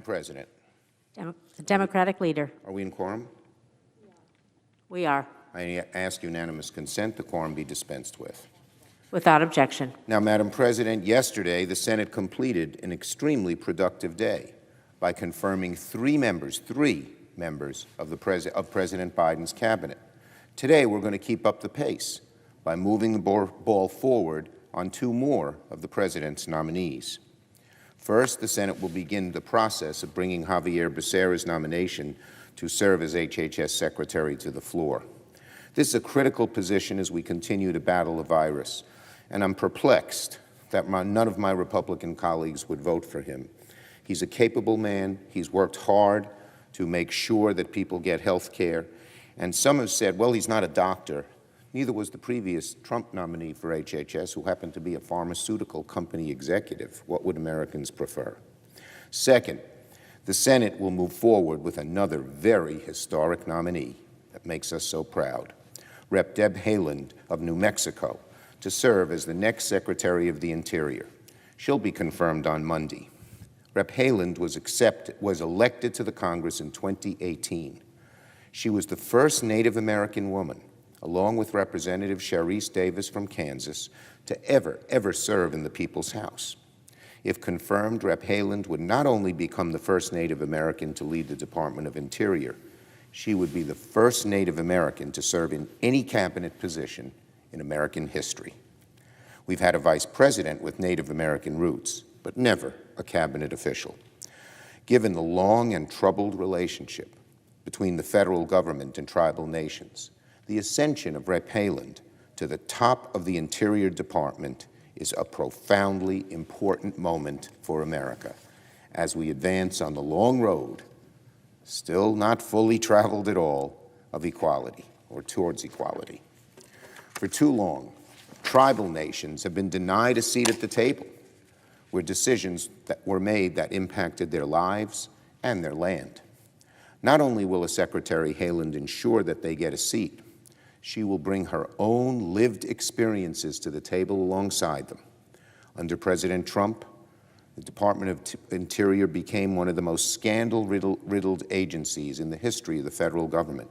President, The Democratic leader. are we in quorum? We are. I ask unanimous consent the quorum be dispensed with. Without objection. Now, Madam President, yesterday the Senate completed an extremely productive day by confirming three members of President Biden's cabinet. Today, we're going to keep up the pace by moving the ball forward on two more of the President's nominees. First, the Senate will begin the process of bringing Javier Becerra's nomination to serve as HHS Secretary to the floor. This is a critical position as we continue to battle the virus, and I'm perplexed that none of my Republican colleagues would vote for him. He's a capable man. He's worked hard to make sure that people get health care, and some have said, well, he's not a doctor. Neither was the previous Trump nominee for HHS, who happened to be a pharmaceutical company executive. What would Americans prefer? Second, the Senate will move forward with another very historic nominee that makes us so proud, Rep. Deb Haaland of New Mexico, to serve as the next Secretary of the Interior. She'll be confirmed on Monday. Rep. Haaland was elected to the Congress in 2018. She was the first Native American woman, along with Representative Sharice Davis from Kansas, to ever serve in the People's House. If confirmed, Rep. Haaland would not only become the first Native American to lead the Department of Interior, she would be the first Native American to serve in any cabinet position in American history. We've had a vice president with Native American roots, but never a cabinet official. Given the long and troubled relationship between the federal government and tribal nations, the ascension of Rep. Haaland to the top of the Interior Department is a profoundly important moment for America as we advance on the long road, still not fully traveled at all, of equality or towards equality. For too long, tribal nations have been denied a seat at the table where decisions that were made that impacted their lives and their land. Not only will a Secretary Haaland ensure that they get a seat, she will bring her own lived experiences to the table alongside them. Under President Trump, the Department of Interior became one of the most scandal-riddled agencies in the history of the federal government.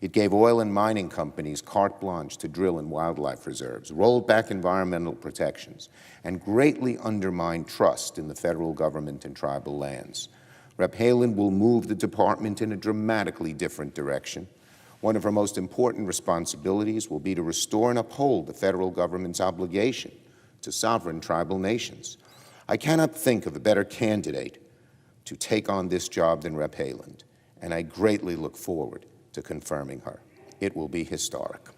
It gave oil and mining companies carte blanche to drill in wildlife reserves, rolled back environmental protections, and greatly undermined trust in the federal government and tribal lands. Rep. Haaland will move the department in a dramatically different direction. One of her most important responsibilities will be to restore and uphold the federal government's obligation to sovereign tribal nations. I cannot think of a better candidate to take on this job than Rep. Haaland, and I greatly look forward to confirming her. It will be historic.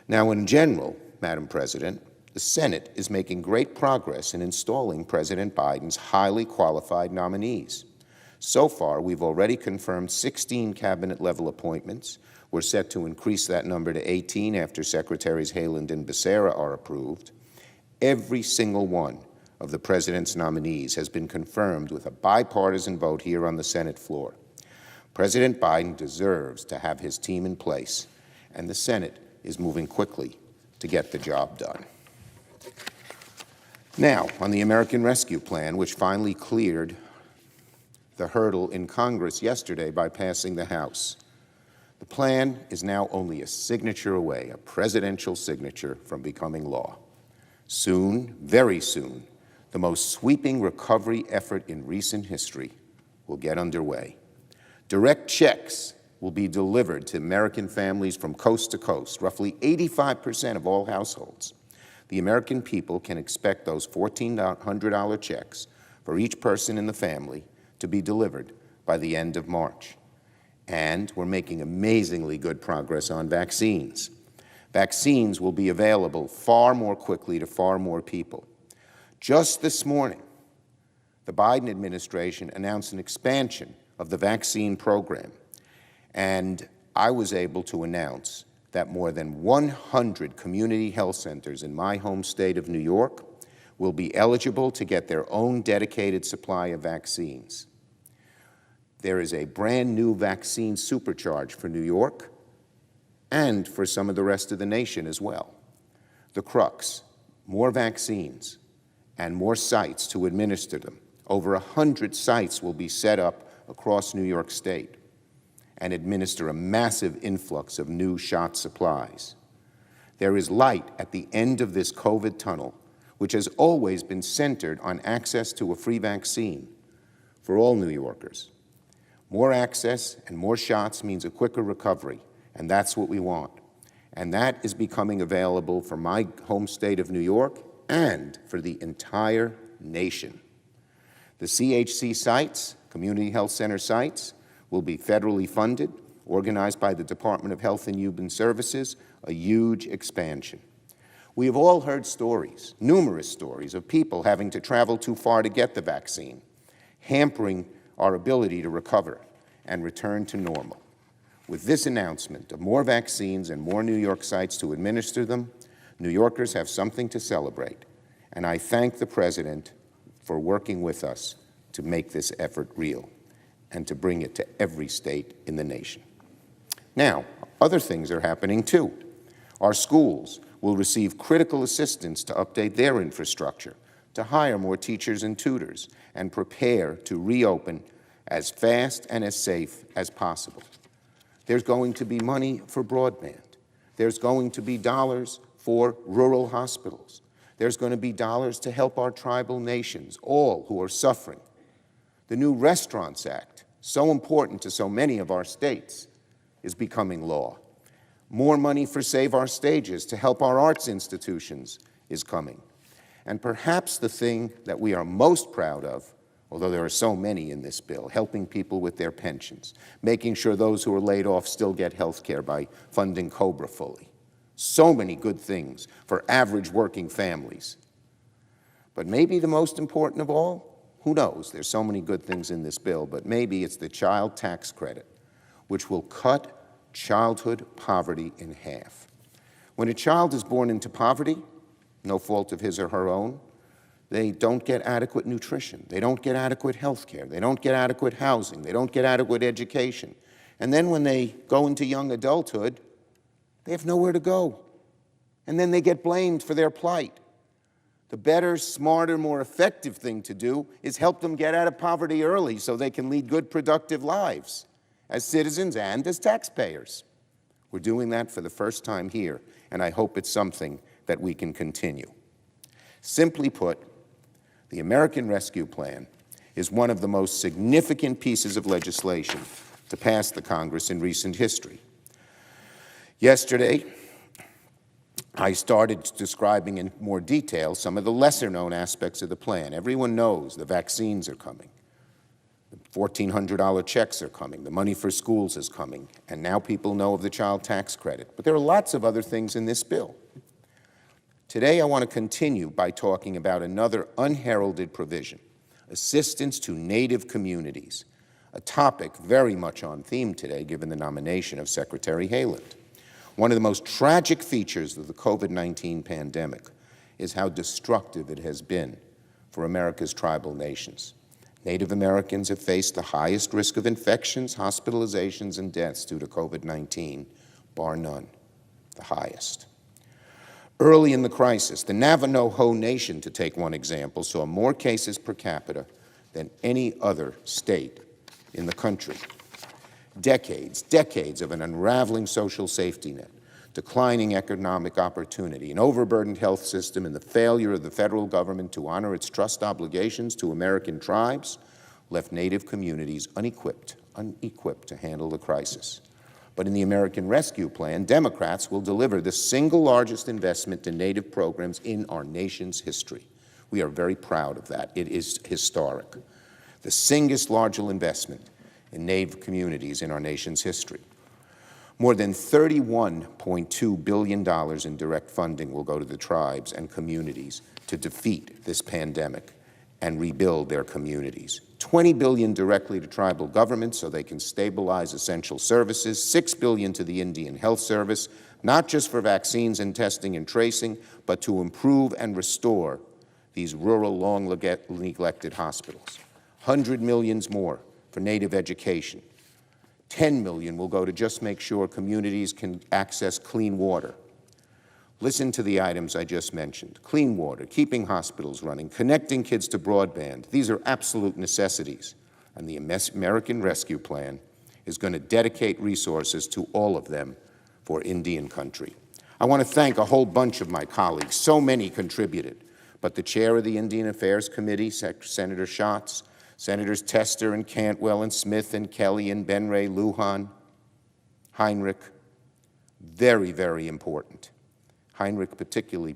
Now, in general, Madam President, the Senate is making great progress in installing President Biden's highly qualified nominees. So far, we've already confirmed 16 cabinet-level appointments. We're set to increase that number to 18 after Secretaries Haaland and Becerra are approved. Every single one of the President's nominees has been confirmed with a bipartisan vote here on the Senate floor. President Biden deserves to have his team in place, and the Senate is moving quickly to get the job done. Now, on the American Rescue Plan, which finally cleared the hurdle in Congress yesterday by passing the House. The plan is now only a signature away, a presidential signature, from becoming law. Soon, very soon, the most sweeping recovery effort in recent history will get underway. Direct checks will be delivered to American families from coast to coast, roughly 85% of all households. The American people can expect those $1,400 checks for each person in the family to be delivered by the end of March. And we're making amazingly good progress on vaccines. Vaccines will be available far more quickly to far more people. Just this morning, the Biden administration announced an expansion of the vaccine program, and I was able to announce that more than 100 community health centers in my home state of New York will be eligible to get their own dedicated supply of vaccines. There is a brand new vaccine supercharge for New York and for some of the rest of the nation as well. The crux, more vaccines and more sites to administer them Over 100 sites will be set up across New York State and administer a massive influx of new shot supplies. There is light at the end of this COVID tunnel, which has always been centered on access to a free vaccine for all New Yorkers. More access and more shots means a quicker recovery, and that's what we want. And that is becoming available for my home state of New York and for the entire nation. The CHC sites, Community Health Center sites, will be federally funded, organized by the Department of Health and Human Services, a huge expansion. We have all heard stories, numerous stories, of people having to travel too far to get the vaccine, hampering our ability to recover and return to normal. With this announcement of more vaccines and more New York sites to administer them, New Yorkers have something to celebrate, and I thank the President for working with us to make this effort real and to bring it to every state in the nation. Now, other things are happening too. Our schools will receive critical assistance to update their infrastructure, to hire more teachers and tutors, and prepare to reopen as fast and as safe as possible. There's going to be money for broadband. There's going to be dollars for rural hospitals. There's going to be dollars to help our tribal nations, all who are suffering. The new Restaurants Act, so important to so many of our states, is becoming law. More money for Save Our Stages to help our arts institutions is coming. And perhaps the thing that we are most proud of, although there are so many in this bill, helping people with their pensions, making sure those who are laid off still get health care by funding COBRA fully. So many good things for average working families. But maybe the most important of all, who knows? There's so many good things in this bill, but maybe it's the child tax credit, which will cut childhood poverty in half. When a child is born into poverty, no fault of his or her own, they don't get adequate nutrition, they don't get adequate health care, they don't get adequate housing, they don't get adequate education. And then when they go into young adulthood, they have nowhere to go. And then they get blamed for their plight. The better, smarter, more effective thing to do is help them get out of poverty early so they can lead good, productive lives as citizens and as taxpayers. We're doing that for the first time here, and I hope it's something that we can continue. Simply put, the American Rescue Plan is one of the most significant pieces of legislation to pass the Congress in recent history. Yesterday, I started describing in more detail some of the lesser-known aspects of the plan. Everyone knows the vaccines are coming. The $1,400 checks are coming. The money for schools is coming. And now people know of the child tax credit. But there are lots of other things in this bill. Today, I want to continue by talking about another unheralded provision, assistance to Native communities, a topic very much on theme today given the nomination of Secretary Haaland. One of the most tragic features of the COVID-19 pandemic is how destructive it has been for America's tribal nations. Native Americans have faced the highest risk of infections, hospitalizations, and deaths due to COVID-19, bar none, the highest. Early in the crisis, the Navajo Nation, to take one example, saw more cases per capita than any other state in the country. Decades of an unraveling social safety net, declining economic opportunity, an overburdened health system, and the failure of the federal government to honor its trust obligations to American tribes left Native communities unequipped to handle the crisis. But in the American Rescue Plan, Democrats will deliver the single largest investment in Native programs in our nation's history. We are very proud of that. It is historic. The single largest investment in Native communities in our nation's history. More than $31.2 billion in direct funding will go to the tribes and communities to defeat this pandemic and rebuild their communities. $20 billion directly to tribal governments so they can stabilize essential services, $6 billion to the Indian Health Service, not just for vaccines and testing and tracing, but to improve and restore these rural, long-neglected hospitals. $100 million more for Native education. $10 million will go to just make sure communities can access clean water. Listen to the items I just mentioned: clean water, keeping hospitals running, connecting kids to broadband. These are absolute necessities, and the American Rescue Plan is going to dedicate resources to all of them for Indian country. I want to thank a whole bunch of my colleagues. So many contributed, but the chair of the Indian Affairs Committee, Senator Schatz, Senators Tester and Cantwell and Smith and Kelly and Benray, Lujan, Heinrich, very, very important. Heinrich particularly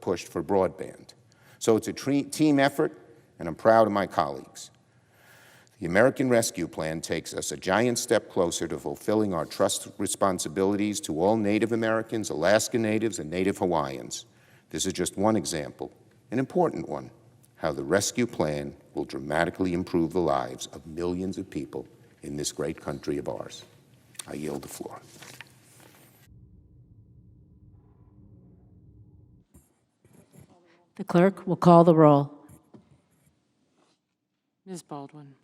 pushed for broadband. So it's a team effort, and I'm proud of my colleagues. The American Rescue Plan takes us a giant step closer to fulfilling our trust responsibilities to all Native Americans, Alaska Natives, and Native Hawaiians. This is just one example, an important one, how the Rescue Plan will dramatically improve the lives of millions of people in this great country of ours. I yield the floor. The clerk will call the roll. Ms. Baldwin.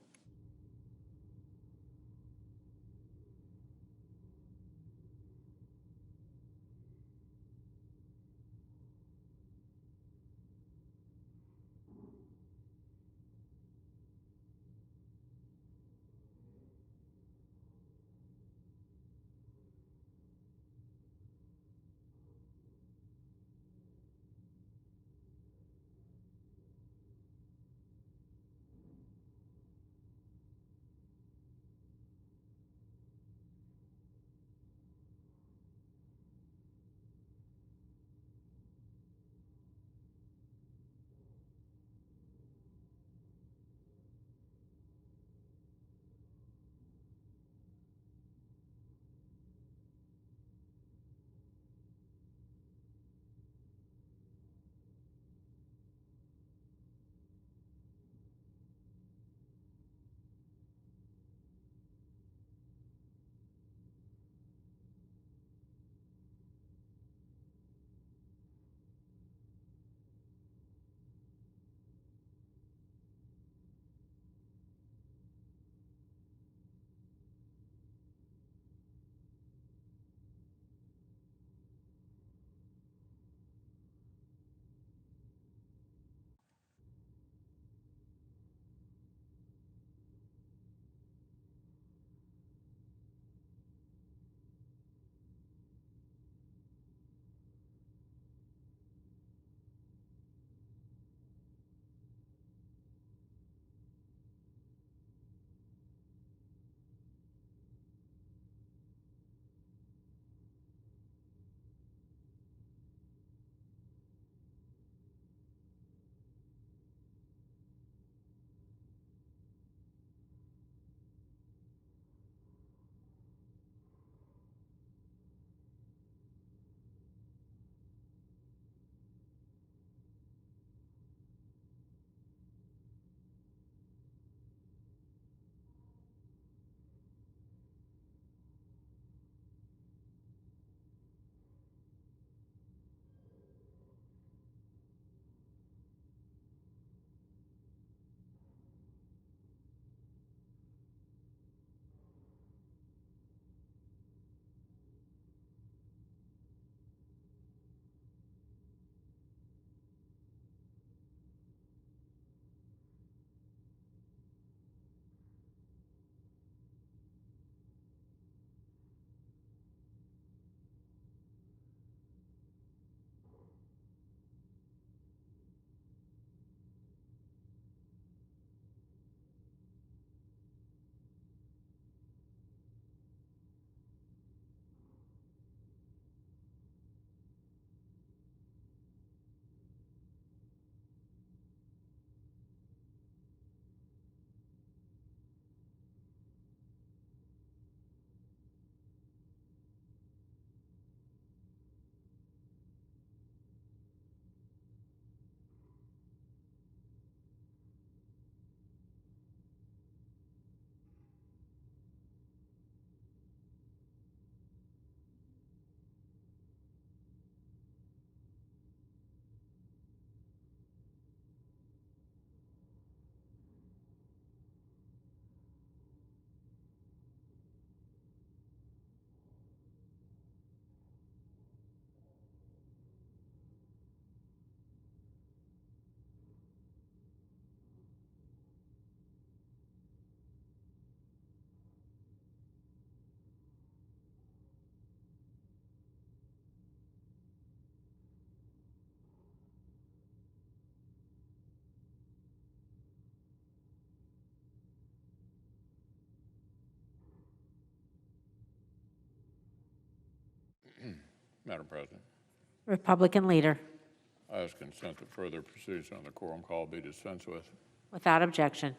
Madam President, Republican Leader. I ask consent that further proceedings on the quorum call be dispensed with. Without objection.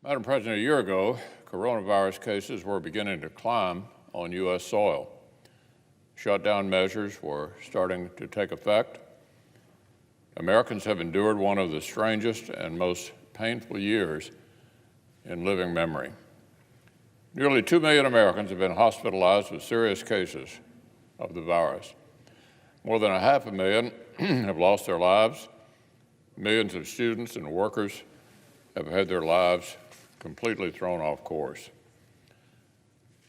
Madam President, a year ago, coronavirus cases were beginning to climb on U.S. soil. Shutdown measures were starting to take effect. Americans have endured one of the strangest and most painful years in living memory. Nearly 2 million Americans have been hospitalized with serious cases of the virus. More than 500,000 have lost their lives. Millions of students and workers have had their lives completely thrown off course.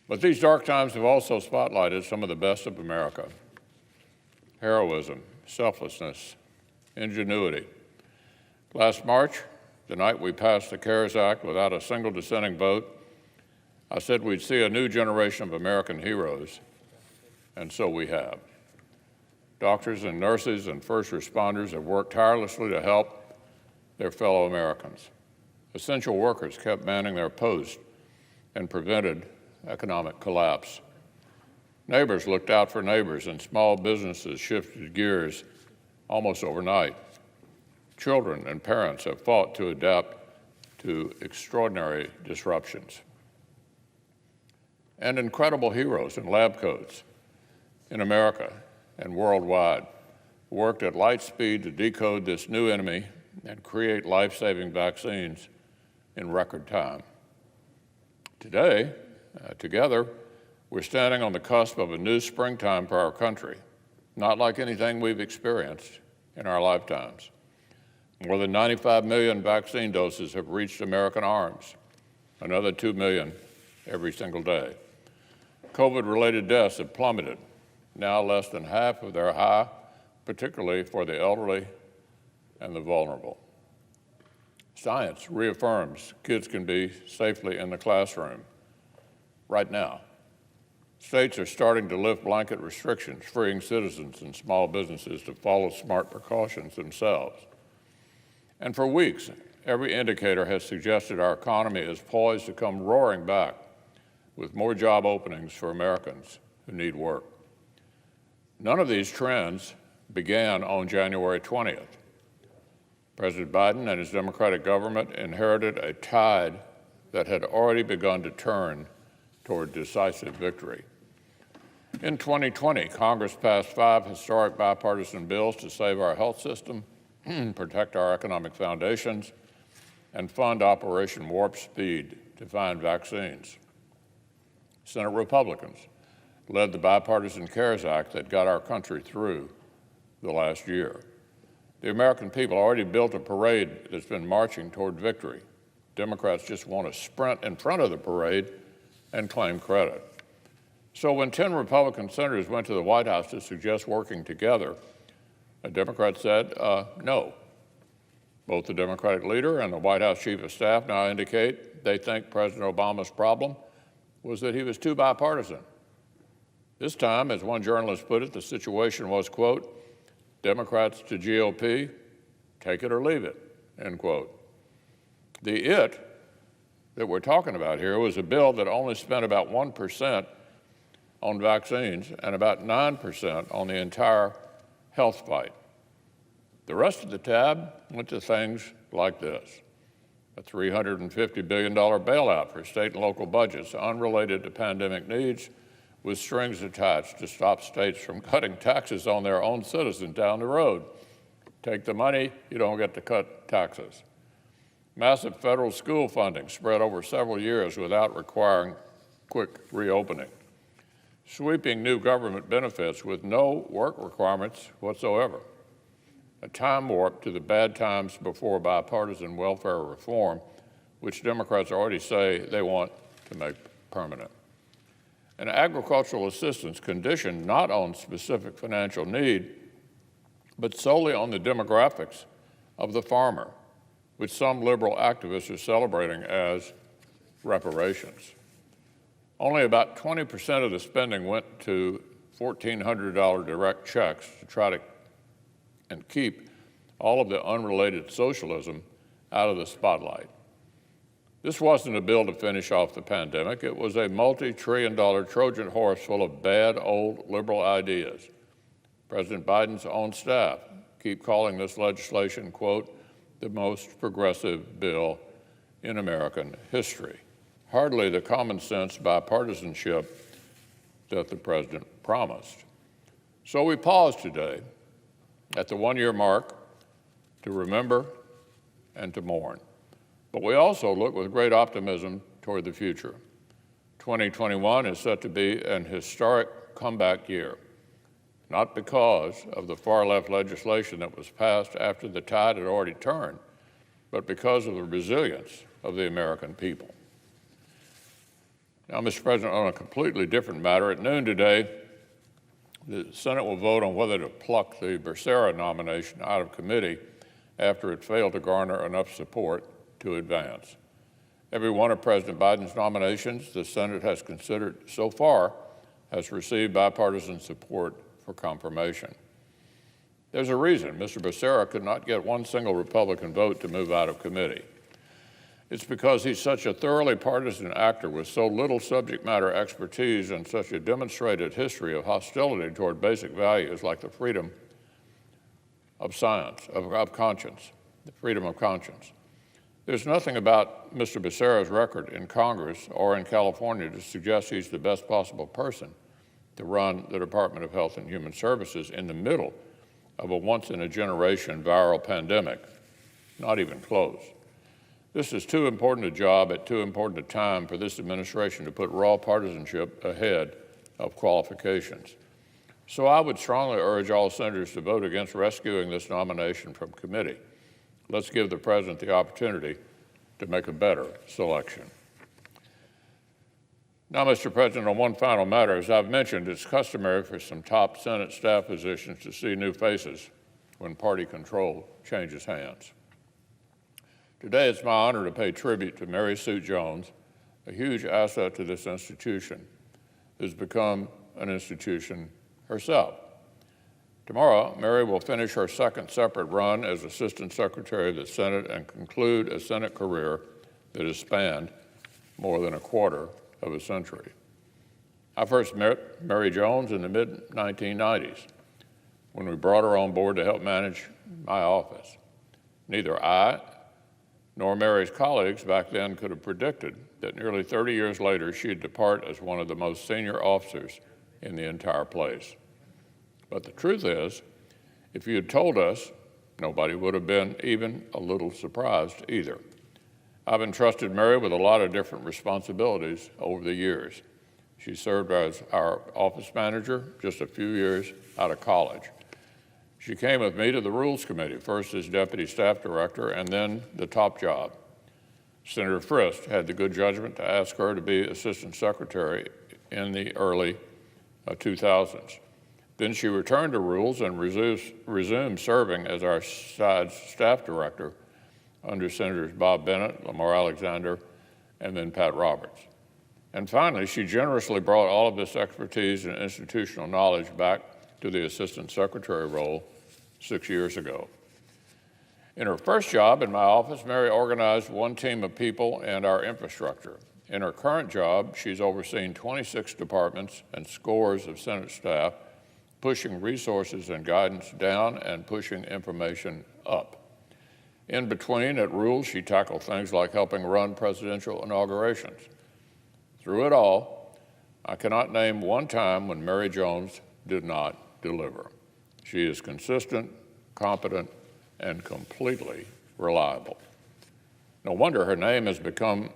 But these dark times have also spotlighted some of the best of America: heroism, selflessness, ingenuity. Last March, the night we passed the CARES Act without a single dissenting vote, I said we'd see a new generation of American heroes, and so we have. Doctors and nurses and first responders have worked tirelessly to help their fellow Americans. Essential workers kept manning their posts and prevented economic collapse. Neighbors looked out for neighbors, and small businesses shifted gears almost overnight. Children and parents have fought to adapt to extraordinary disruptions. And incredible heroes in lab coats in America and worldwide worked at light speed to decode this new enemy and create life-saving vaccines in record time. Today, together, we're standing on the cusp of a new springtime for our country, not like anything we've experienced in our lifetimes. More than 95 million vaccine doses have reached American arms, another 2 million every single day. COVID-related deaths have plummeted, now less than half of their high, particularly for the elderly and the vulnerable. Science reaffirms kids can be safely in the classroom right now. States are starting to lift blanket restrictions, freeing citizens and small businesses to follow smart precautions themselves. And for weeks, every indicator has suggested our economy is poised to come roaring back with more job openings for Americans who need work. None of these trends began on January 20th. President Biden and his Democratic government inherited a tide that had already begun to turn toward decisive victory. In 2020, Congress passed 5 historic bipartisan bills to save our health system, protect our economic foundations, and fund Operation Warp Speed to find vaccines. Senate Republicans led the bipartisan CARES Act that got our country through the last year. The American people already built a parade that's been marching toward victory. Democrats just want to sprint in front of the parade and claim credit. So when 10 Republican senators went to the White House to suggest working together, a Democrat said no. Both the Democratic leader and the White House chief of staff now indicate they think President Obama's problem was that he was too bipartisan. This time, as one journalist put it, the situation was, quote, Democrats to GOP, take it or leave it, end quote. The it that we're talking about here was a bill that only spent about 1% on vaccines and about 9% on the entire health fight. The rest of the tab went to things like this: a $350 billion bailout for state and local budgets unrelated to pandemic needs, with strings attached to stop states from cutting taxes on their own citizens down the road. Take the money, you don't get to cut taxes. Massive federal school funding spread over several years without requiring quick reopening. Sweeping new government benefits with no work requirements whatsoever. A time warp to the bad times before bipartisan welfare reform, which Democrats already say they want to make permanent. And agricultural assistance conditioned not on specific financial need, but solely on the demographics of the farmer, which some liberal activists are celebrating as reparations. Only about 20% of the spending went to $1,400 direct checks to try to and keep all of the unrelated socialism out of the spotlight. This wasn't a bill to finish off the pandemic. It was a multi-trillion-dollar Trojan horse full of bad, old liberal ideas. President Biden's own staff keep calling this legislation, quote, the most progressive bill in American history. Hardly the common sense bipartisanship that the president promised. So we pause today at the one-year mark to remember and to mourn. But we also look with great optimism toward the future. 2021 is set to be an historic comeback year, not because of the far-left legislation that was passed after the tide had already turned, but because of the resilience of the American people. Now, Mr. President, on a completely different matter, at noon today, the Senate will vote on whether to pluck the Becerra nomination out of committee after it failed to garner enough support to advance. Every one of President Biden's nominations the Senate has considered so far has received bipartisan support for confirmation. There's a reason Mr. Becerra could not get one single Republican vote to move out of committee. It's because he's such a thoroughly partisan actor with so little subject matter expertise and such a demonstrated history of hostility toward basic values like the freedom of science, of conscience, the freedom of conscience. There's nothing about Mr. Becerra's record in Congress or in California to suggest he's the best possible person to run the Department of Health and Human Services in the middle of a once-in-a-generation viral pandemic. Not even close. This is too important a job at too important a time for this administration to put raw partisanship ahead of qualifications. So I would strongly urge all senators to vote against rescuing this nomination from committee. Let's give the president the opportunity to make a better selection. Now, Mr. President, on one final matter, as I've mentioned, it's customary for some top Senate staff positions to see new faces when party control changes hands. Today, it's my honor to pay tribute to Mary Sue Jones, a huge asset to this institution, who's become an institution herself. Tomorrow, Mary will finish her second separate run as Assistant Secretary of the Senate and conclude a Senate career that has spanned more than a quarter of a century. I first met Mary Jones in the mid-1990s when we brought her on board to help manage my office. Neither I nor Mary's colleagues back then could have predicted that nearly 30 years later she'd depart as one of the most senior officers in the entire place. But the truth is, if you had told us, nobody would have been even a little surprised either. I've entrusted Mary with a lot of different responsibilities over the years. She served as our office manager just a few years out of college. She came with me to the Rules Committee, first as Deputy Staff Director and then the top job. Senator Frist had the good judgment to ask her to be Assistant Secretary in the early 2000s. Then she returned to Rules and resumed serving as our staff director under Senators Bob Bennett, Lamar Alexander, and then Pat Roberts. And finally, she generously brought all of this expertise and institutional knowledge back to the Assistant Secretary role 6 years ago. In her first job in my office, Mary organized one team of people and our infrastructure. In her current job, she's overseen 26 departments and scores of Senate staff, pushing resources and guidance down and pushing information up. In between, at Rules, she tackled things like helping run presidential inaugurations. Through it all, I cannot name one time when Mary Jones did not deliver. She is consistent, competent, and completely reliable. No wonder her name has become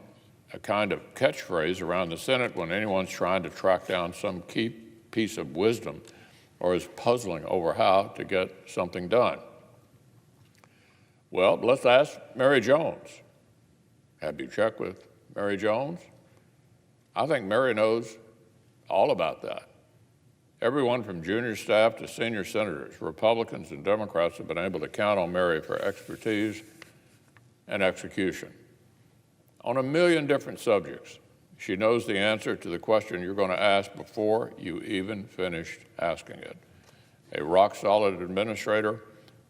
a kind of catchphrase around the Senate when anyone's trying to track down some key piece of wisdom or is puzzling over how to get something done. Well, let's ask Mary Jones. Have you checked with Mary Jones? I think Mary knows all about that. Everyone from junior staff to senior senators, Republicans and Democrats, have been able to count on Mary for expertise and execution. On a million different subjects, she knows the answer to the question you're going to ask before you even finished asking it. A rock-solid administrator,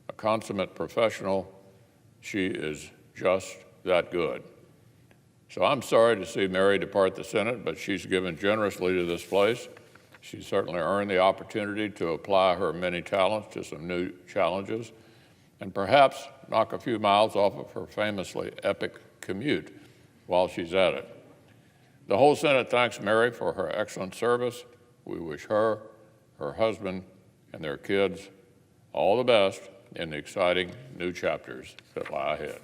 a consummate professional, she is just that good. So I'm sorry to see Mary depart the Senate, but she's given generously to this place. She certainly earned the opportunity to apply her many talents to some new challenges and perhaps knock a few miles off of her famously epic commute while she's at it. The whole Senate thanks Mary for her excellent service. We wish her, her husband, and their kids all the best in the exciting new chapters that lie ahead.